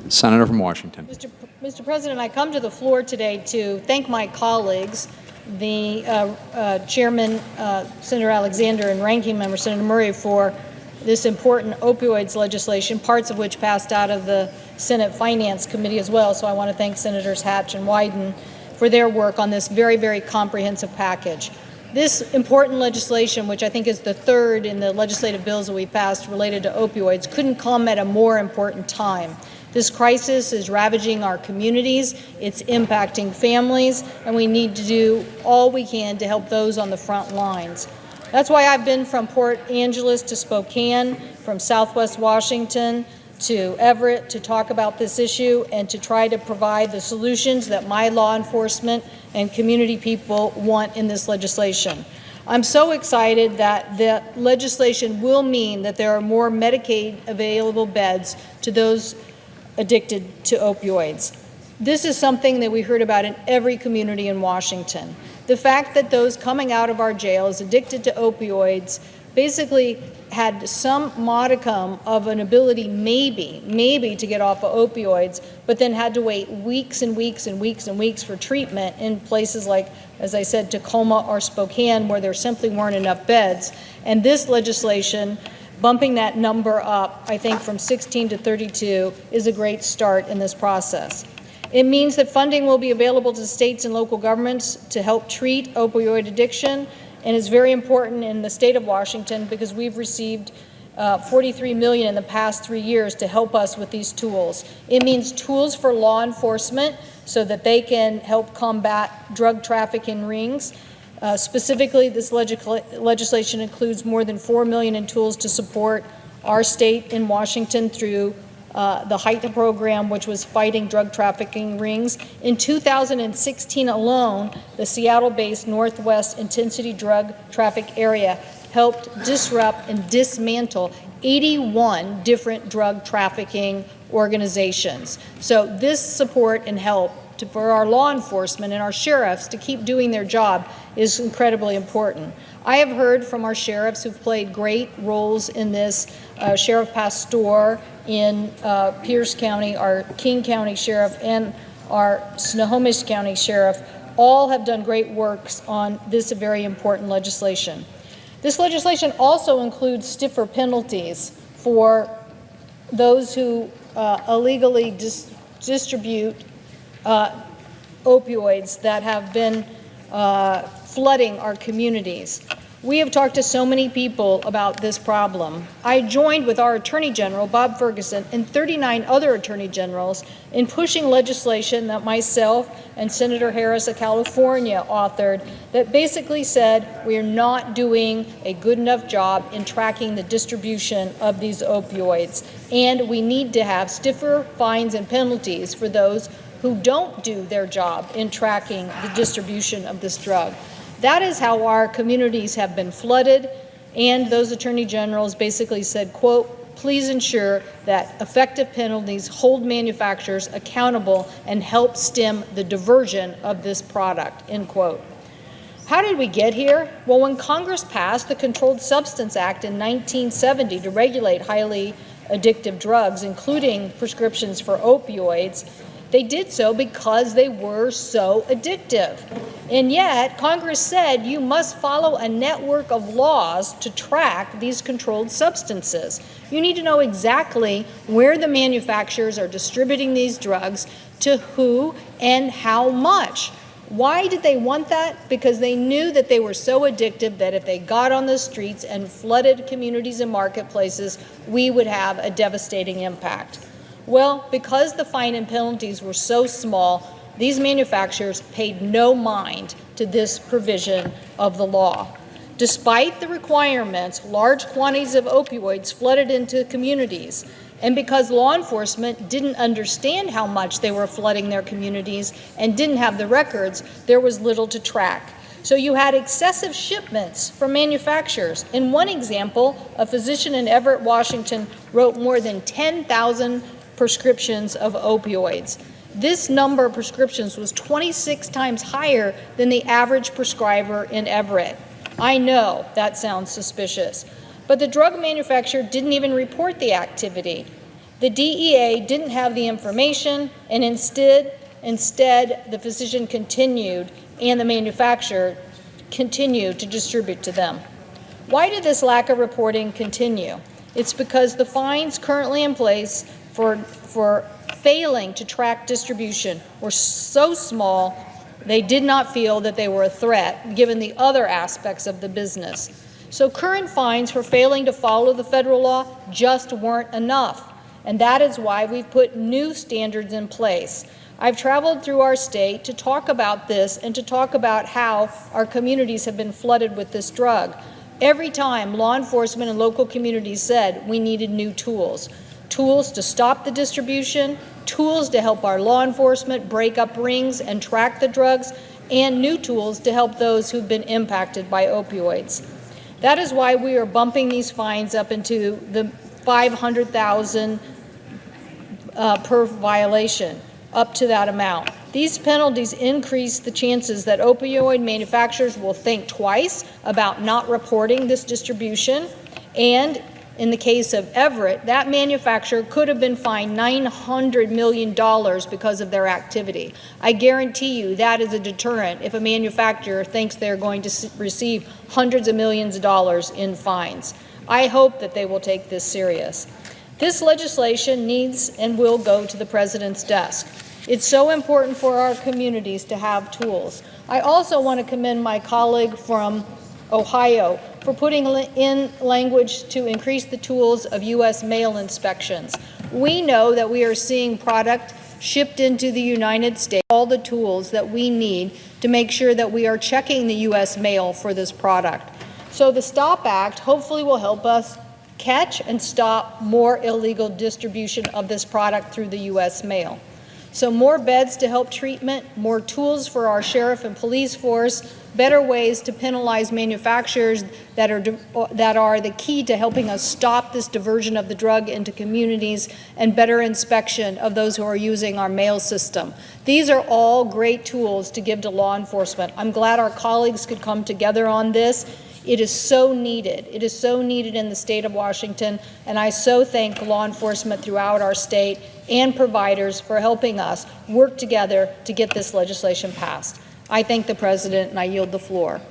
Senator from Washington. Mr. President, I come to the floor today to thank my colleagues, the Chairman, Senator Alexander, and Ranking Member, Senator Murray, for this important opioids legislation, parts of which passed out of the Senate Finance Committee as well. So I want to thank Senators Hatch and Wyden for their work on this very, very comprehensive package. This important legislation, which I think is the third in the legislative bills that we passed related to opioids, couldn't come at a more important time. This crisis is ravaging our communities, it's impacting families, and we need to do all we can to help those on the front lines. That's why I've been from Port Angeles to Spokane, from Southwest Washington to Everett to talk about this issue and to try to provide the solutions that my law enforcement and community people want in this legislation. I'm so excited that the legislation will mean that there are more Medicaid available beds to those addicted to opioids. This is something that we heard about in every community in Washington. The fact that those coming out of our jails addicted to opioids basically had some modicum of an ability maybe to get off of opioids, but then had to wait weeks and weeks and weeks and weeks for treatment in places like, as I said, Tacoma or Spokane, where there simply weren't enough beds. And this legislation, bumping that number up, I think from 16 to 32, is a great start in this process. It means that funding will be available to states and local governments to help treat opioid addiction, and it's very important in the state of Washington because we've received $43 million in the past 3 years to help us with these tools. It means tools for law enforcement so that they can help combat drug trafficking rings. Specifically, this legislation includes more than $4 million in tools to support our state in Washington through the HITA program, which was fighting drug trafficking rings. In 2016 alone, the Seattle-based Northwest Intensity Drug Traffic Area helped disrupt and dismantle 81 different drug trafficking organizations. So this support and help for our law enforcement and our sheriffs to keep doing their job is incredibly important. I have heard from our sheriffs who've played great roles in this. Sheriff Pastor in Pierce County, our King County Sheriff, and our Snohomish County Sheriff all have done great works on this very important legislation. This legislation also includes stiffer penalties for those who illegally distribute opioids that have been flooding our communities. We have talked to so many people about this problem. I joined with our Attorney General, Bob Ferguson, and 39 other Attorney Generals in pushing legislation that myself and Senator Harris of California authored that basically said we are not doing a good enough job in tracking the distribution of these opioids, and we need to have stiffer fines and penalties for those who don't do their job in tracking the distribution of this drug. That is how our communities have been flooded, and those attorney generals basically said, quote, please ensure that effective penalties hold manufacturers accountable and help stem the diversion of this product, end quote. How did we get here? Well, when Congress passed the Controlled Substance Act in 1970 to regulate highly addictive drugs, including prescriptions for opioids, they did so because they were so addictive. And yet, Congress said you must follow a network of laws to track these controlled substances. You need to know exactly where the manufacturers are distributing these drugs, to who, and how much. Why did they want that? Because they knew that they were so addictive that if they got on the streets and flooded communities and marketplaces, we would have a devastating impact. Well, because the fine and penalties were so small, these manufacturers paid no mind to this provision of the law. Despite the requirements, large quantities of opioids flooded into communities, and because law enforcement didn't understand how much they were flooding their communities and didn't have the records, there was little to track. So you had excessive shipments from manufacturers. In one example, a physician in Everett, Washington, wrote more than 10,000 prescriptions of opioids. This number of prescriptions was 26 times higher than the average prescriber in Everett. I know that sounds suspicious, but the drug manufacturer didn't even report the activity. The DEA didn't have the information, and instead the physician continued and the manufacturer continued to distribute to them. Why did this lack of reporting continue? It's because the fines currently in place for failing to track distribution were so small they did not feel that they were a threat given the other aspects of the business. So current fines for failing to follow the federal law just weren't enough, and that is why we've put new standards in place. I've traveled through our state to talk about this and to talk about how our communities have been flooded with this drug. Every time law enforcement and local communities said we needed new tools. Tools to stop the distribution, tools to help our law enforcement break up rings and track the drugs, and new tools to help those who've been impacted by opioids. That is why we are bumping these fines up into the $500,000 per violation, up to that amount. These penalties increase the chances that opioid manufacturers will think twice about not reporting this distribution, and in the case of Everett, that manufacturer could have been fined $900 million because of their activity. I guarantee you that is a deterrent if a manufacturer thinks they're going to receive hundreds of millions of dollars in fines. I hope that they will take this serious. This legislation needs and will go to the President's desk. It's so important for our communities to have tools. I also want to commend my colleague from Ohio for putting in language to increase the tools of U.S. mail inspections. We know that we are seeing product shipped into the United States, all the tools that we need to make sure that we are checking the U.S. mail for this product. So the STOP Act hopefully will help us catch and stop more illegal distribution of this product through the U.S. mail. So more beds to help treatment, more tools for our sheriff and police force, better ways to penalize manufacturers that are the key to helping us stop this diversion of the drug into communities, and better inspection of those who are using our mail system. These are all great tools to give to law enforcement. I'm glad our colleagues could come together on this. It is so needed. It is so needed in the state of Washington, and I so thank law enforcement throughout our state and providers for helping us work together to get this legislation passed. I thank the President, and I yield the floor.